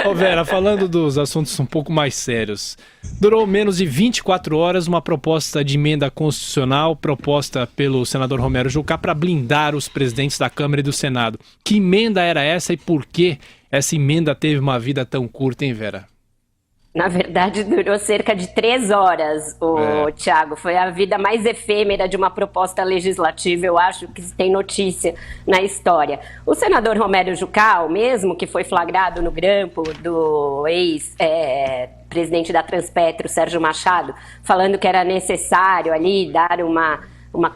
Ô Vera, falando dos assuntos um pouco mais sérios, durou menos de 24 horas uma proposta de emenda constitucional proposta pelo senador Romero Jucá para blindar os presidentes da Câmara e do Senado. Que emenda era essa e por que essa emenda teve uma vida tão curta, hein, Vera? Na verdade, durou cerca de 3 horas, Thiago. Foi a vida mais efêmera de uma proposta legislativa, eu acho, que tem notícia na história. O senador Romero Jucá, o mesmo que foi flagrado no grampo do ex-presidente da Transpetro, Sérgio Machado, falando que era necessário ali dar uma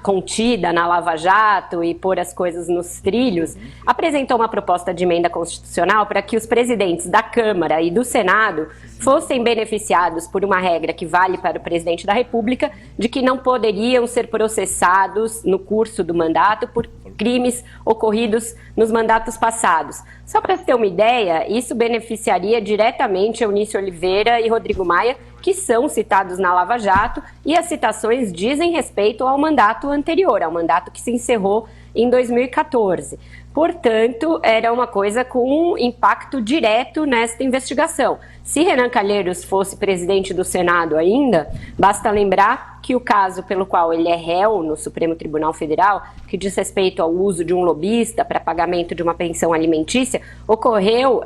contida na Lava Jato e pôr as coisas nos trilhos, apresentou uma proposta de emenda constitucional para que os presidentes da Câmara e do Senado fossem beneficiados por uma regra que vale para o presidente da República, de que não poderiam ser processados no curso do mandato por crimes ocorridos nos mandatos passados. Só para ter uma ideia, isso beneficiaria diretamente Eunício Oliveira e Rodrigo Maia, que são citados na Lava Jato, e as citações dizem respeito ao mandato anterior, ao mandato que se encerrou em 2014. Portanto, era uma coisa com um impacto direto nesta investigação. Se Renan Calheiros fosse presidente do Senado ainda, basta lembrar que o caso pelo qual ele é réu no Supremo Tribunal Federal, que diz respeito ao uso de um lobista para pagamento de uma pensão alimentícia, ocorreu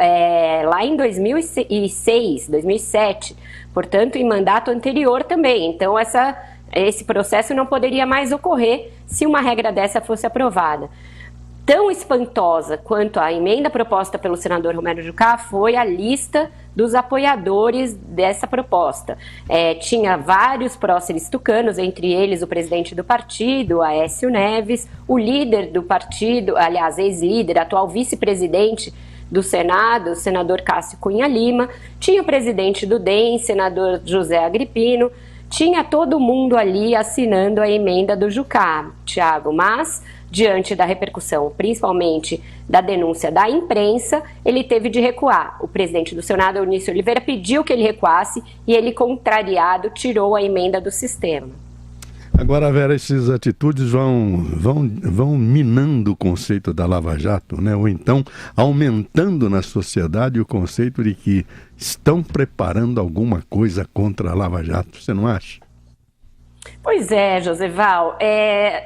lá em 2006, 2007, portanto, em mandato anterior também. Então, esse processo não poderia mais ocorrer se uma regra dessa fosse aprovada. Tão espantosa quanto a emenda proposta pelo senador Romero Jucá foi a lista dos apoiadores dessa proposta. Tinha vários próceres tucanos, entre eles o presidente do partido, Aécio Neves, o líder do partido, aliás, ex-líder, atual vice-presidente do Senado, o senador Cássio Cunha Lima, tinha o presidente do DEM, senador José Agripino, tinha todo mundo ali assinando a emenda do Jucá, Thiago, mas diante da repercussão, principalmente da denúncia da imprensa, ele teve de recuar. O presidente do Senado, Eunício Oliveira, pediu que ele recuasse e ele, contrariado, tirou a emenda do sistema. Agora, Vera, essas atitudes vão minando o conceito da Lava Jato, né? Ou então aumentando na sociedade o conceito de que estão preparando alguma coisa contra a Lava Jato. Você não acha? Pois é, Joseval,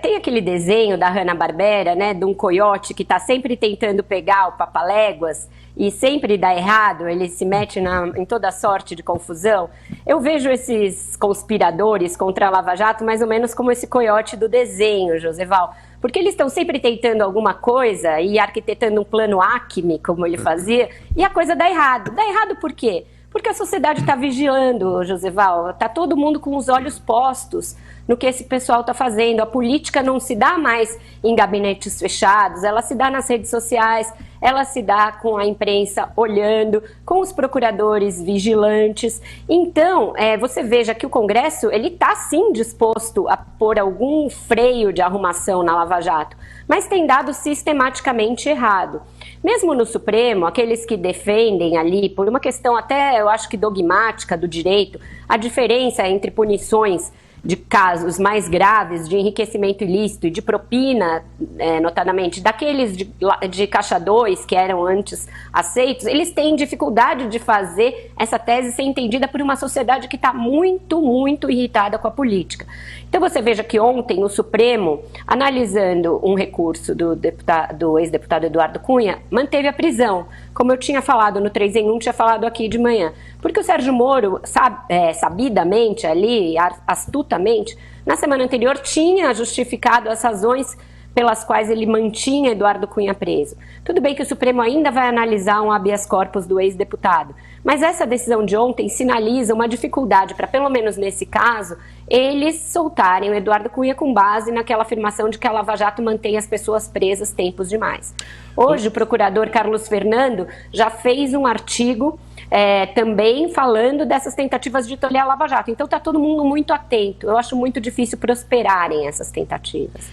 tem aquele desenho da Hanna-Barbera, né, de um coiote que está sempre tentando pegar o Papaléguas e sempre dá errado, ele se mete em toda sorte de confusão. Eu vejo esses conspiradores contra a Lava Jato mais ou menos como esse coiote do desenho, Joseval, porque eles estão sempre tentando alguma coisa e arquitetando um plano Acme, como ele fazia, e a coisa dá errado. Dá errado por quê? Porque a sociedade está vigilando, Joseval, está todo mundo com os olhos postos no que esse pessoal está fazendo. A política não se dá mais em gabinetes fechados, ela se dá nas redes sociais, ela se dá com a imprensa olhando, com os procuradores vigilantes. Então, você veja que o Congresso ele está sim disposto a pôr algum freio de arrumação na Lava Jato, mas tem dado sistematicamente errado. Mesmo no Supremo, aqueles que defendem ali, por uma questão até, eu acho que dogmática do direito, a diferença entre punições de casos mais graves de enriquecimento ilícito e de propina, notadamente, daqueles de caixa 2, que eram antes aceitos, eles têm dificuldade de fazer essa tese ser entendida por uma sociedade que está muito, muito irritada com a política. Então você veja que ontem o Supremo, analisando um recurso do ex-deputado Eduardo Cunha, manteve a prisão, como eu tinha falado no 3 em 1, tinha falado aqui de manhã. Porque o Sérgio Moro, sabidamente ali, astutamente, na semana anterior tinha justificado as razões pelas quais ele mantinha Eduardo Cunha preso. Tudo bem que o Supremo ainda vai analisar um habeas corpus do ex-deputado, mas essa decisão de ontem sinaliza uma dificuldade para, pelo menos nesse caso, eles soltarem o Eduardo Cunha com base naquela afirmação de que a Lava Jato mantém as pessoas presas tempos demais. Hoje, o procurador Carlos Fernando já fez um artigo também falando dessas tentativas de tolher a Lava Jato. Então está todo mundo muito atento. Eu acho muito difícil prosperarem essas tentativas.